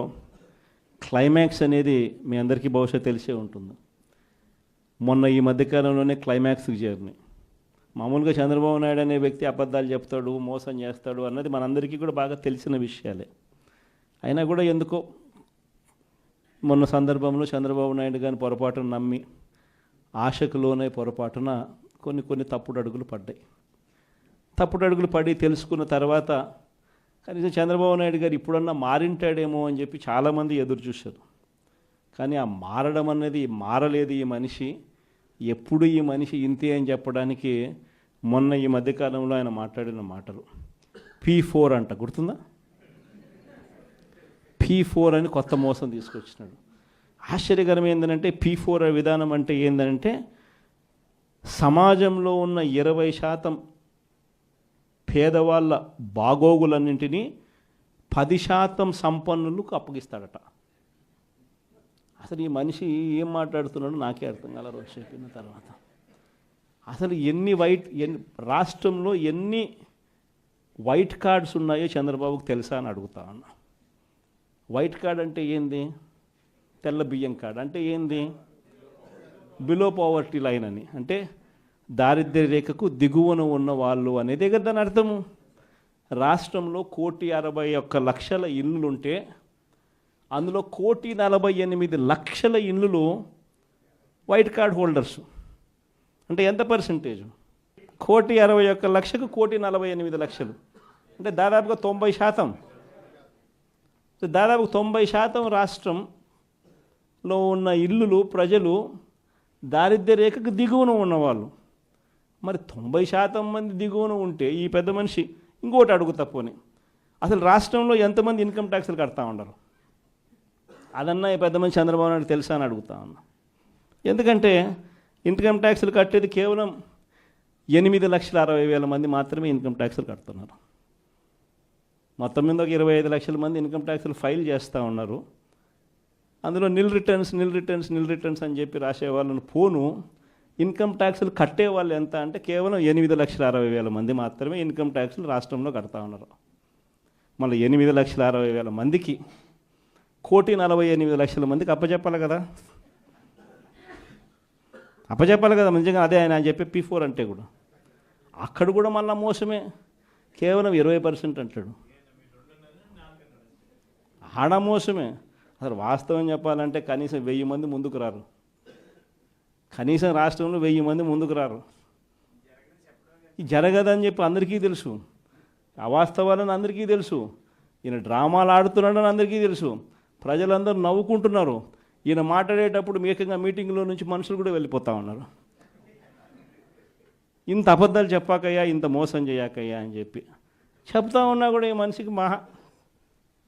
క్లైమాక్స్ అనేది మీ అందరికీ బహుశా తెలిసే ఉంటుంది. మొన్న ఈ మధ్యకాలంలోనే క్లైమాక్స్కి చేరినాయి. మామూలుగా చంద్రబాబు నాయుడు అనే వ్యక్తి అబద్ధాలు చెప్తాడు, మోసం చేస్తాడు అన్నది మనందరికీ కూడా బాగా తెలిసిన విషయాలే. అయినా కూడా ఎందుకో మొన్న సందర్భంలో చంద్రబాబు నాయుడు గారిని పొరపాటున నమ్మి ఆశకులోనే పొరపాటున కొన్ని తప్పుడు అడుగులు పడ్డాయి. తప్పుడు అడుగులు పడి తెలుసుకున్న తర్వాత కనీసం చంద్రబాబు నాయుడు గారు ఇప్పుడన్నా మారింటాడేమో అని చెప్పి చాలామంది ఎదురు చూశారు. కానీ ఆ మారడం అనేది మారలేదు. ఈ మనిషి ఎప్పుడు ఈ మనిషి ఇంతే అని చెప్పడానికి మొన్న ఈ మధ్యకాలంలో ఆయన మాట్లాడిన మాటలు P4 అంట, గుర్తుందా? P4 అని కొత్త మోసం తీసుకొచ్చినాడు. ఆశ్చర్యకరం ఏంటంటే P4 విధానం అంటే ఏంటంటే సమాజంలో ఉన్న 20% పేదవాళ్ళ బాగోగులన్నింటినీ 10% సంపన్నులకు అప్పగిస్తాడట. అసలు ఈ మనిషి ఏం మాట్లాడుతున్నాడో నాకే అర్థం కాల రోజు చెప్పిన తర్వాత. అసలు రాష్ట్రంలో ఎన్ని వైట్ కార్డ్స్ ఉన్నాయో చంద్రబాబుకు తెలుసా అని అడుగుతా ఉన్నా. వైట్ కార్డ్ అంటే ఏంది? తెల్ల బియ్యం కార్డ్ అంటే ఏంది? బిలో పావర్టీ లైన్ అని, అంటే దారిద్ర్య రేఖకు దిగువన ఉన్న వాళ్ళు అనేది కదా దాని అర్థము. రాష్ట్రంలో 1,61,00,000 ఇల్లులుంటే అందులో 1,48,00,000 ఇల్లులు వైట్ కార్డ్ హోల్డర్స్. అంటే ఎంత పర్సంటేజ్? 1,61,00,000కు 1,48,00,000 అంటే దాదాపుగా 90%. దాదాపు 90% రాష్ట్రంలో ఉన్న ఇల్లులు ప్రజలు దారిద్ర్య రేఖకు దిగువన ఉన్నవాళ్ళు. మరి 90% మంది దిగువన ఉంటే ఈ పెద్ద మనిషి ఇంకోటి అడుగుతా పోనీ, అసలు రాష్ట్రంలో ఎంతమంది ఇన్కమ్ ట్యాక్స్లు కడతా ఉండరు? అదన్నా ఈ పెద్ద మనిషి చంద్రబాబు నాయుడు తెలుసా అని అడుగుతా ఉన్నా. ఎందుకంటే ఇన్కమ్ ట్యాక్స్లు కట్టేది కేవలం 8,60,000 మంది మాత్రమే ఇన్కమ్ ట్యాక్స్లు కడుతున్నారు. మొత్తం మీద ఒక 25 లక్షల మంది ఇన్కమ్ ట్యాక్స్లు ఫైల్ చేస్తూ ఉన్నారు. అందులో నిల్ రిటర్న్స్ అని చెప్పి రాసే వాళ్ళని పోను ఇన్కమ్ ట్యాక్స్లు కట్టే వాళ్ళు ఎంత అంటే కేవలం 8,60,000 మంది మాత్రమే ఇన్కమ్ ట్యాక్స్లు రాష్ట్రంలో కడతా ఉన్నారు. మళ్ళీ 8,60,000 మందికి 1,48,00,000 మందికి అప్పచెప్పాలి కదా. నిజంగా అదే ఆయన చెప్పే P4 అంటే కూడా అక్కడ కూడా మళ్ళీ మోసమే, కేవలం 20% అంటాడు. ఆడ మోసమే. అసలు వాస్తవం చెప్పాలంటే కనీసం 1000 మంది ముందుకు రారు. కనీసం రాష్ట్రంలో 1000 మంది ముందుకు రారు. ఇది జరగదని చెప్పి అందరికీ తెలుసు, అవాస్తవాలని అందరికీ తెలుసు, ఈయన డ్రామాలు ఆడుతున్నాడని అందరికీ తెలుసు. ప్రజలందరూ నవ్వుకుంటున్నారు. ఈయన మాట్లాడేటప్పుడు ఏకంగా మీటింగ్లో నుంచి మనుషులు కూడా వెళ్ళిపోతూ ఉన్నారు. ఇంత అబద్ధాలు చెప్పాకయ్యా, ఇంత మోసం చేయకయ్యా అని చెప్పి చెప్తా ఉన్నా కూడా ఈ మనిషికి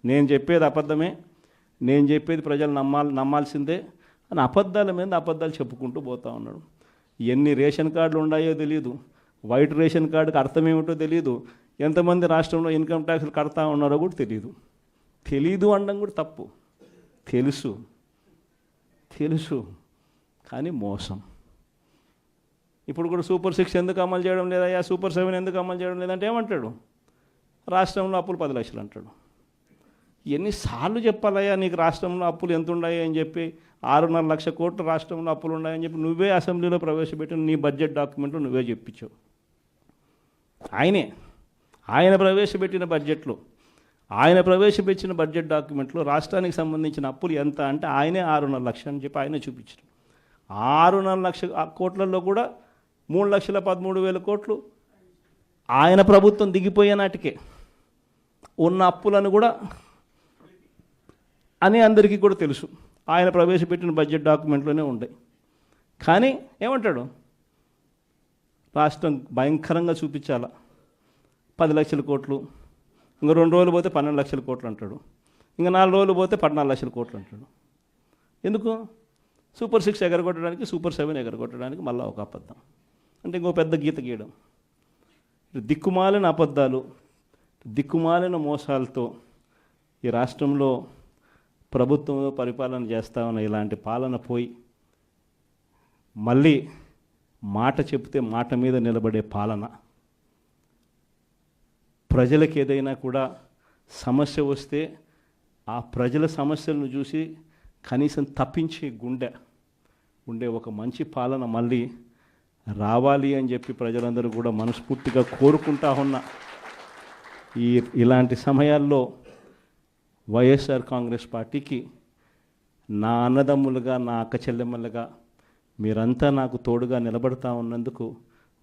నేను చెప్పేది అబద్ధమే, నేను చెప్పేది ప్రజలు నమ్మాల్సిందే అని అబద్ధాల మీద అబద్ధాలు చెప్పుకుంటూ పోతూ ఉన్నాడు. ఎన్ని రేషన్ కార్డులు ఉన్నాయో తెలియదు, వైట్ రేషన్ కార్డుకి అర్థం ఏమిటో తెలియదు, ఎంతమంది రాష్ట్రంలో ఇన్కమ్ ట్యాక్స్లు కడతా ఉన్నారో కూడా తెలీదు అనడం కూడా తప్పు. తెలుసు కానీ మోసం. ఇప్పుడు కూడా సూపర్ 6 ఎందుకు అమలు చేయడం లేదయ్యా, సూపర్ 7 ఎందుకు అమలు చేయడం లేదంటే ఏమంటాడు? రాష్ట్రంలో అప్పులు 10 లక్షలు అంటాడు. ఎన్నిసార్లు చెప్పాలయ్యా నీకు రాష్ట్రంలో అప్పులు ఎంత ఉన్నాయి అని చెప్పి? 6.5 లక్షల కోట్లు రాష్ట్రంలో అప్పులు ఉన్నాయని చెప్పి నువ్వే అసెంబ్లీలో ప్రవేశపెట్టిన నీ బడ్జెట్ డాక్యుమెంట్లో నువ్వే చెప్పించావు. ఆయన ప్రవేశపెట్టిన బడ్జెట్ డాక్యుమెంట్లో రాష్ట్రానికి సంబంధించిన అప్పులు ఎంత అంటే ఆయనే 6.5 లక్షలు అని చెప్పి ఆయనే చూపించారు. 6.5 లక్షల కోట్లలో కూడా 3,13,000 కోట్లు ఆయన ప్రభుత్వం దిగిపోయే నాటికే ఉన్న అప్పులను కూడా అని అందరికీ కూడా తెలుసు. ఆయన ప్రవేశపెట్టిన బడ్జెట్ డాక్యుమెంట్లోనే ఉంటాయి. కానీ ఏమంటాడు? రాష్ట్రం భయంకరంగా చూపించాలా, 10 లక్షల కోట్లు, ఇంకా 2 రోజులు పోతే 12 లక్షల కోట్లు అంటాడు, ఇంకా 4 రోజులు పోతే 14 లక్షల కోట్లు అంటాడు. ఎందుకు? సూపర్ 6 ఎగరగొట్టడానికి, సూపర్ 7 ఎగరగొట్టడానికి మళ్ళీ ఒక అబద్ధం, అంటే ఇంకో పెద్ద గీత గీయడం. దిక్కుమాలిన అబద్ధాలు, దిక్కుమాలిన మోసాలతో ఈ రాష్ట్రంలో ప్రభుత్వంలో పరిపాలన చేస్తా ఉన్న ఇలాంటి పాలన పోయి మళ్ళీ మాట చెప్తే మాట మీద నిలబడే పాలన, ప్రజలకు ఏదైనా కూడా సమస్య వస్తే ఆ ప్రజల సమస్యలను చూసి కనీసం తప్పించే గుండె ఉండే ఒక మంచి పాలన మళ్ళీ రావాలి అని చెప్పి ప్రజలందరూ కూడా మనస్ఫూర్తిగా కోరుకుంటా ఉన్న ఇలాంటి సమయాల్లో వైఎస్ఆర్ కాంగ్రెస్ పార్టీకి నా అన్నదమ్ములుగా, నా అక్క చెల్లెమ్మలుగా మీరంతా నాకు తోడుగా నిలబడతా ఉన్నందుకు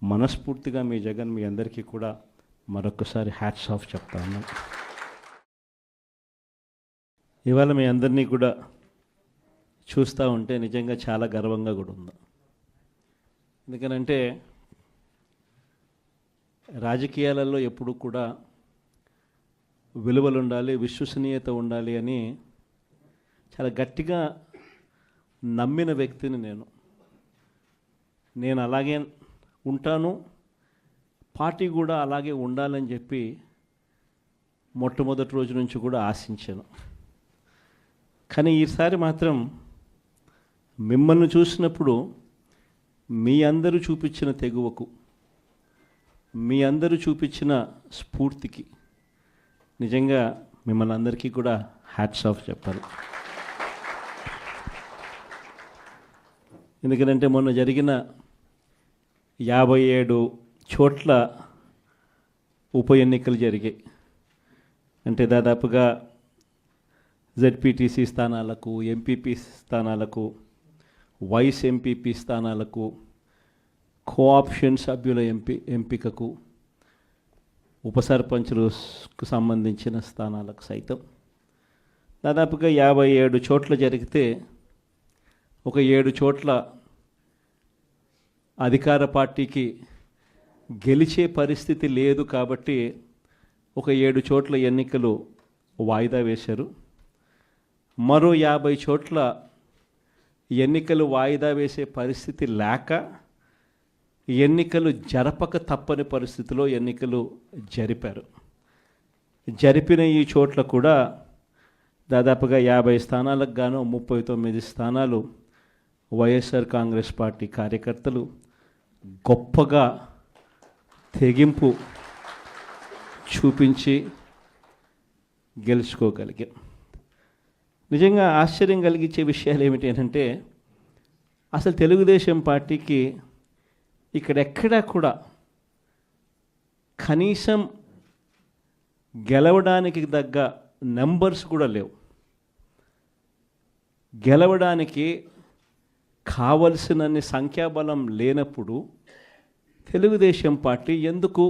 మనస్ఫూర్తిగా మీ జగన్ మీ అందరికీ కూడా మరొకసారి హ్యాట్స్ ఆఫ్ చెప్తా ఉన్నాను. ఇవాళ మీ అందరినీ కూడా చూస్తూ ఉంటే నిజంగా చాలా గర్వంగా కూడా ఉంది. ఎందుకనంటే రాజకీయాలలో ఎప్పుడు కూడా విలువలు ఉండాలి, విశ్వసనీయత ఉండాలి అని చాలా గట్టిగా నమ్మిన వ్యక్తిని నేను అలాగే ఉంటాను, పార్టీ కూడా అలాగే ఉండాలని చెప్పి మొట్టమొదటి రోజు నుంచి కూడా ఆశించాను. కానీ ఈసారి మాత్రం మిమ్మల్ని చూసినప్పుడు మీ అందరూ చూపించిన తెగువకు, మీ అందరూ చూపించిన స్ఫూర్తికి నిజంగా మిమ్మల్ని అందరికీ కూడా హ్యాట్స్ ఆఫ్ చెప్పాలి. ఎందుకంటే మొన్న జరిగిన 57 చోట్ల ఉప ఎన్నికలు జరిగాయి. అంటే దాదాపుగా జెడ్పీటీసీ స్థానాలకు, ఎంపీపీ స్థానాలకు, వైస్ ఎంపీపీ స్థానాలకు, కోఆప్షన్ సభ్యుల ఎంపికకు, ఉప సర్పంచులకు సంబంధించిన స్థానాలకు సైతం దాదాపుగా 57 చోట్ల జరిగితే ఒక 7 చోట్ల అధికార పార్టీకి గెలిచే పరిస్థితి లేదు కాబట్టి ఒక 7 చోట్ల ఎన్నికలు వాయిదా వేశారు. మరో 50 చోట్ల ఎన్నికలు వాయిదా వేసే పరిస్థితి లేక ఎన్నికలు జరపక తప్పని పరిస్థితిలో ఎన్నికలు జరిపారు. జరిపిన ఈ చోట్ల కూడా దాదాపుగా 50 స్థానాలకు గాను 39 స్థానాలు వైఎస్ఆర్ కాంగ్రెస్ పార్టీ కార్యకర్తలు గొప్పగా తెగింపు చూపించి గెలుచుకోగలిగాం. నిజంగా ఆశ్చర్యం కలిగించే విషయాలు ఏమిటి అంటే అసలు తెలుగుదేశం పార్టీకి ఇక్కడెక్కడా కూడా కనీసం గెలవడానికి తగ్గ నెంబర్స్ కూడా లేవు. గెలవడానికి కావలసినన్ని సంఖ్యాబలం లేనప్పుడు తెలుగుదేశం పార్టీ ఎందుకు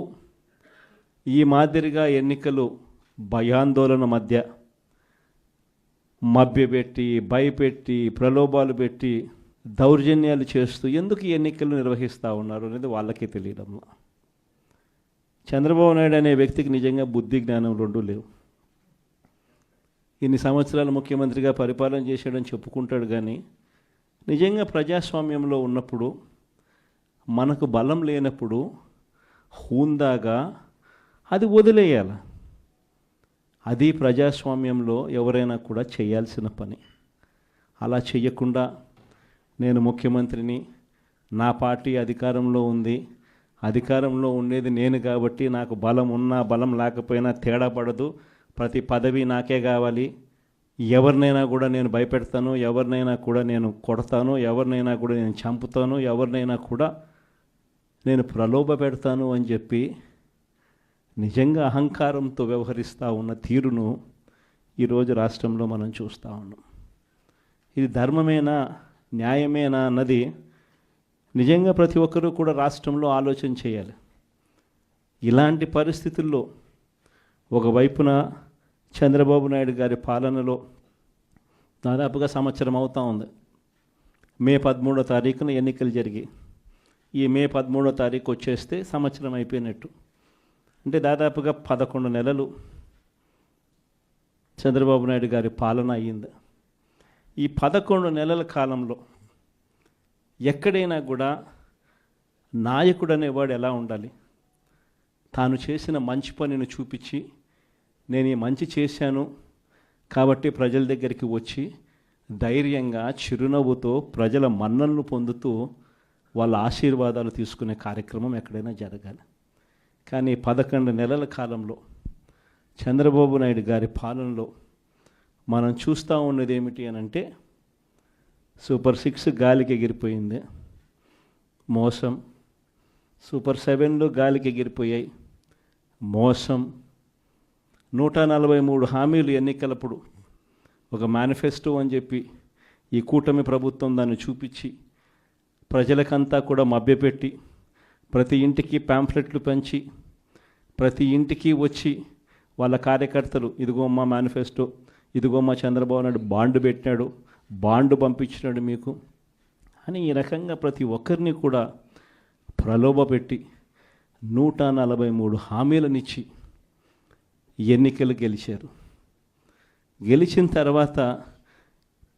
ఈ మాదిరిగా ఎన్నికలు భయాందోళన మధ్య మభ్యపెట్టి, భయపెట్టి, ప్రలోభాలు పెట్టి, దౌర్జన్యాలు చేస్తూ ఎందుకు ఈ ఎన్నికలు నిర్వహిస్తూ ఉన్నారు అనేది వాళ్ళకే తెలియడంలో. చంద్రబాబు నాయుడు అనే వ్యక్తికి నిజంగా బుద్ధి జ్ఞానం రెండూ లేవు. ఇన్ని సంవత్సరాలు ముఖ్యమంత్రిగా పరిపాలన చేశాడని చెప్పుకుంటాడు కానీ నిజంగా ప్రజాస్వామ్యంలో ఉన్నప్పుడు మనకు బలం లేనప్పుడు హూందాగా అది వదిలేయాలి. అది ప్రజాస్వామ్యంలో ఎవరైనా కూడా చేయాల్సిన పని. అలా చేయకుండా నేను ముఖ్యమంత్రిని, నా పార్టీ అధికారంలో ఉంది, అధికారంలో ఉండేది నేను కాబట్టి నాకు బలం ఉన్నా బలం లేకపోయినా తేడా పడదు, ప్రతి పదవి నాకే కావాలి, ఎవరినైనా కూడా నేను భయపెడతాను, ఎవరినైనా కూడా నేను కొడతాను, ఎవరినైనా కూడా నేను చంపుతాను, ఎవరినైనా కూడా నేను ప్రలోభ పెడతాను అని చెప్పి నిజంగా అహంకారంతో వ్యవహరిస్తూ ఉన్న తీరును ఈరోజు రాష్ట్రంలో మనం చూస్తూ ఉన్నాం. ఇది ధర్మమేనా, న్యాయమేనా అన్నది నిజంగా ప్రతి ఒక్కరూ కూడా రాష్ట్రంలో ఆలోచన చేయాలి. ఇలాంటి పరిస్థితుల్లో ఒకవైపున చంద్రబాబు నాయుడు గారి పాలనలో దాదాపుగా సంవత్సరం అవుతూ ఉంది. మే 13వ తారీఖున ఎన్నికలు జరిగాయి. ఈ మే 13వ తారీఖు వచ్చేస్తే సంవత్సరం అయిపోయినట్టు. అంటే దాదాపుగా 11 నెలలు చంద్రబాబు నాయుడు గారి పాలన అయ్యింది. ఈ 11 నెలల కాలంలో ఎక్కడైనా కూడా నాయకుడు అనేవాడు ఎలా ఉండాలి? తాను చేసిన మంచి పనిని చూపించి నేను ఈ మంచి చేశాను కాబట్టి ప్రజల దగ్గరికి వచ్చి ధైర్యంగా చిరునవ్వుతో ప్రజల మన్ననలు పొందుతూ వాళ్ళ ఆశీర్వాదాలు తీసుకునే కార్యక్రమం ఎక్కడైనా జరగాలి. కానీ 11 నెలల కాలంలో చంద్రబాబు నాయుడు గారి పాలనలో మనం చూస్తూ ఉన్నది ఏమిటి అని అంటే సూపర్ 6 గాలికి ఎగిరిపోయింది, మోసం. సూపర్ 7లు గాలికి ఎగిరిపోయాయి, మోసం. 143 హామీలు ఎన్నికలప్పుడు ఒక మేనిఫెస్టో అని చెప్పి ఈ కూటమి ప్రభుత్వం దాన్ని చూపించి ప్రజలకంతా కూడా మభ్యపెట్టి ప్రతి ఇంటికి ప్యాంఫ్లెట్లు పంచి ప్రతి ఇంటికి వచ్చి వాళ్ళ కార్యకర్తలు ఇదిగో మా మేనిఫెస్టో, ఇదిగో మా చంద్రబాబు నాయుడు బాండ్ పెట్టినాడు, బాండ్ పంపించినాడు మీకు అని ఈ రకంగా ప్రతి ఒక్కరిని కూడా ప్రలోభ పెట్టి 143 హామీలనిచ్చి ఎన్నికలు గెలిచారు. గెలిచిన తర్వాత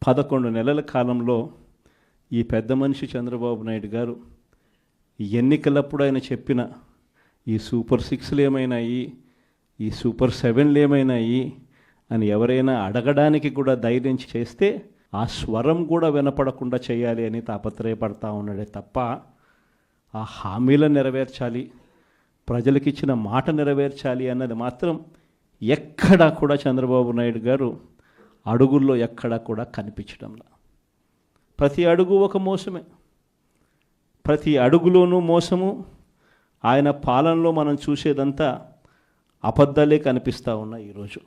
11 నెలల కాలంలో ఈ పెద్ద మనిషి చంద్రబాబు నాయుడు గారు ఎన్నికలప్పుడు ఆయన చెప్పిన ఈ సూపర్ 6లు ఏమైనాయి, ఈ సూపర్ 7లు ఏమైనాయి అని ఎవరైనా అడగడానికి కూడా ధైర్యం చేస్తే ఆ స్వరం కూడా వినపడకుండా చేయాలి అని తాపత్రయపడతా ఉన్నాడే తప్ప ఆ హామీలను నెరవేర్చాలి, ప్రజలకు ఇచ్చిన మాట నెరవేర్చాలి అన్నది మాత్రం ఎక్కడా కూడా చంద్రబాబు నాయుడు గారు అడుగుల్లో ఎక్కడా కూడా కనిపించడంలా. ప్రతి అడుగు ఒక మోసమే, ప్రతి అడుగులోనూ మోసము. ఆయన పాలనలో మనం చూసేదంతా అబద్ధాలే కనిపిస్తూ ఉన్నాయి. ఈరోజు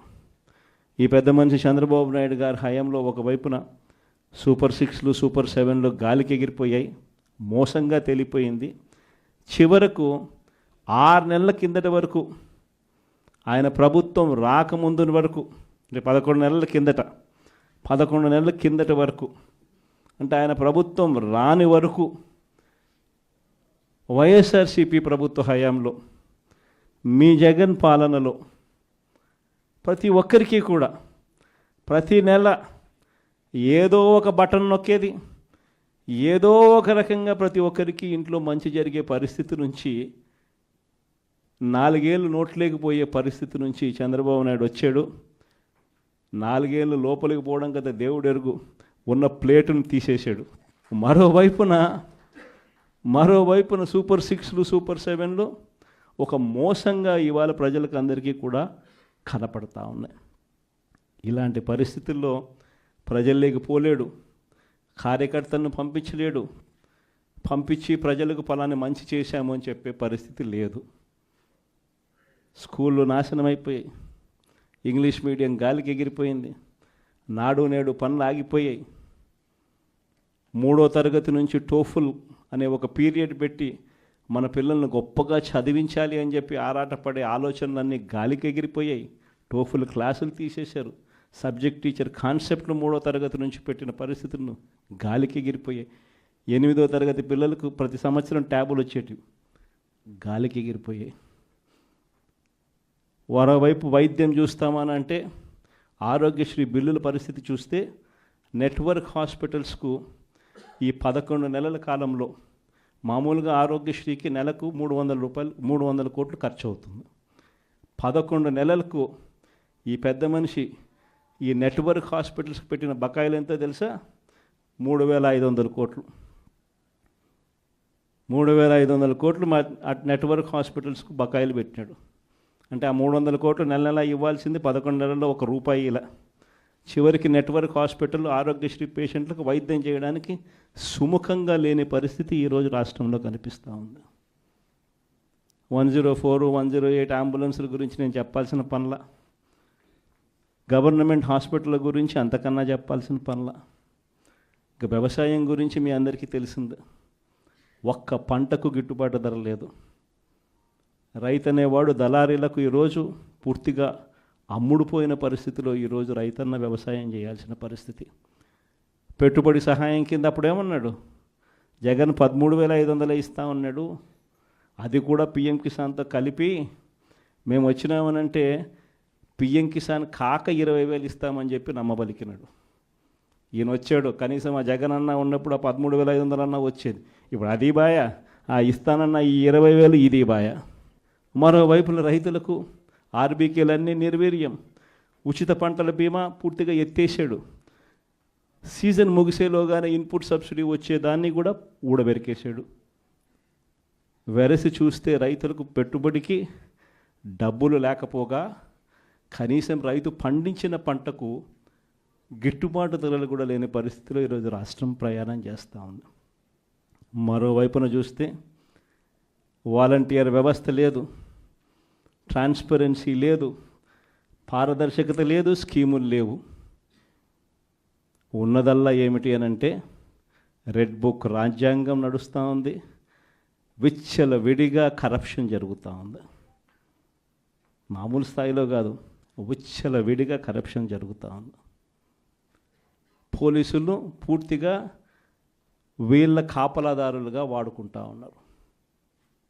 ఈ పెద్ద మనిషి చంద్రబాబు నాయుడు గారి హయాంలో ఒకవైపున సూపర్ 6లు సూపర్ 7లు గాలికి ఎగిరిపోయాయి, మోసంగా తెలిపోయింది. చివరకు 6 నెలల కిందటి వరకు, ఆయన ప్రభుత్వం రాకముందు వరకు, అంటే 11 నెలల కిందట, 11 నెలల కిందటి వరకు, అంటే ఆయన ప్రభుత్వం రాని వరకు వైఎస్ఆర్సీపీ ప్రభుత్వ హయాంలో, మీ జగన్ పాలనలో ప్రతి ఒక్కరికి కూడా ప్రతి నెల ఏదో ఒక బటన్ నొక్కేది, ఏదో ఒక రకంగా ప్రతి ఒక్కరికి ఇంట్లో మంచి జరిగే పరిస్థితి నుంచి, 4 ఏళ్ళు నోట్లేకపోయే పరిస్థితి నుంచి చంద్రబాబు నాయుడు వచ్చాడు. 4 ఏళ్ళు లోపలికి పోవడం కదా దేవుడు ఎరుగు, ఉన్న ప్లేటును తీసేశాడు. మరోవైపున సూపర్ 6లు సూపర్ 7లు ఒక మోసంగా ఇవాళ ప్రజలకు అందరికీ కూడా కనపడతా ఉన్నాయి. ఇలాంటి పరిస్థితుల్లో ప్రజల్లోకి పోలేడు, కార్యకర్తలను పంపించలేడు, పంపించి ప్రజలకు ఫలాన్ని మంచి చేశాము అని చెప్పే పరిస్థితి లేదు. స్కూళ్ళు నాశనం అయిపోయాయి, ఇంగ్లీష్ మీడియం గాలికి ఎగిరిపోయింది, నాడు నేడు పనులు ఆగిపోయాయి. 3వ తరగతి నుంచి టోఫుల్ అనే ఒక పీరియడ్ పెట్టి మన పిల్లల్ని గొప్పగా చదివించాలి అని చెప్పి ఆరాటపడే ఆలోచనలన్నీ గాలికి ఎగిరిపోయాయి. టోఫుల్ క్లాసులు తీసేశారు. సబ్జెక్ట్ టీచర్ కాన్సెప్ట్లు 3వ తరగతి నుంచి పెట్టిన పరిస్థితులను గాలికి ఎగిరిపోయాయి. 8వ తరగతి పిల్లలకు ప్రతి సంవత్సరం ట్యాబులు వచ్చేటివి, గాలికి ఎగిరిపోయాయి. మరోవైపు వైద్యం చూస్తామని అంటే ఆరోగ్యశ్రీ బిల్లుల పరిస్థితి చూస్తే నెట్వర్క్ హాస్పిటల్స్కు ఈ 11 నెలల కాలంలో మామూలుగా ఆరోగ్యశ్రీకి నెలకు 300 కోట్లు ఖర్చు అవుతుంది. 11 నెలలకు ఈ పెద్ద మనిషి ఈ నెట్వర్క్ హాస్పిటల్స్కి పెట్టిన బకాయిలు ఎంతో తెలుసా? 3,500 కోట్లు. 3,500 కోట్లు నెట్వర్క్ హాస్పిటల్స్కు బకాయిలు పెట్టినాడు. అంటే ఆ 300 కోట్లు నెల నెల ఇవ్వాల్సింది 11 నెలల్లో ₹1 ఇలా. చివరికి నెట్వర్క్ హాస్పిటల్ ఆరోగ్యశ్రీ పేషెంట్లకు వైద్యం చేయడానికి సుముఖంగా లేని పరిస్థితి ఈరోజు రాష్ట్రంలో కనిపిస్తూ ఉంది. 104, 108 అంబులెన్సుల గురించి నేను చెప్పాల్సిన పనుల, గవర్నమెంట్ హాస్పిటల్ గురించి అంతకన్నా చెప్పాల్సిన పనుల, ఇక వ్యవసాయం గురించి మీ అందరికీ తెలిసింది. ఒక్క పంటకు గిట్టుబాటు ధర లేదు. రైతు అనేవాడు దళారీలకు ఈరోజు పూర్తిగా అమ్ముడుపోయిన పరిస్థితిలో ఈరోజు రైతన్న వ్యవసాయం చేయాల్సిన పరిస్థితి. పెట్టుబడి సహాయం కింద అప్పుడేమన్నాడు, జగన్ 13,500 ఇస్తా ఉన్నాడు, అది కూడా పిఎం కిసాన్తో కలిపి మేము వచ్చినామనంటే పిఎం కిసాన్ కాక 20,000 ఇస్తామని చెప్పి నమ్మబలికినాడు. ఈయన వచ్చాడు, కనీసం ఆ జగన్ అన్న ఉన్నప్పుడు ఆ 13,500 అన్న వచ్చేది. ఇప్పుడు అది బాయ, ఆ ఇస్తానన్న ఈ 20,000 ఇది బాయ. మరోవైపున రైతులకు ఆర్బీకేలన్నీ నిర్వీర్యం, ఉచిత పంటల బీమా పూర్తిగా ఎత్తేసాడు. సీజన్ ముగిసేలోగానే ఇన్పుట్ సబ్సిడీ వచ్చేదాన్ని కూడా ఊడబెరికేశాడు. వెరసి చూస్తే రైతులకు పెట్టుబడికి డబ్బులు లేకపోగా కనీసం రైతు పండించిన పంటకు గిట్టుబాటు ధరలు కూడా లేని పరిస్థితిలో ఈరోజు రాష్ట్రం ప్రయాణం చేస్తూ ఉంది. మరోవైపున చూస్తే వాలంటీర్ వ్యవస్థ లేదు, ట్రాన్స్పరెన్సీ లేదు, పారదర్శకత లేదు, స్కీములు లేవు. ఉన్నదల్లా ఏమిటి అనంటే రెడ్ బుక్ రాజ్యాంగం నడుస్తూ ఉంది, విచ్చల విడిగా కరప్షన్ జరుగుతూ ఉంది. మామూలు స్థాయిలో కాదు, విచ్చల విడిగా కరప్షన్ జరుగుతూ ఉంది. పోలీసులు పూర్తిగా వీళ్ళ కాపలాదారులుగా వాడుకుంటూ ఉన్నారు.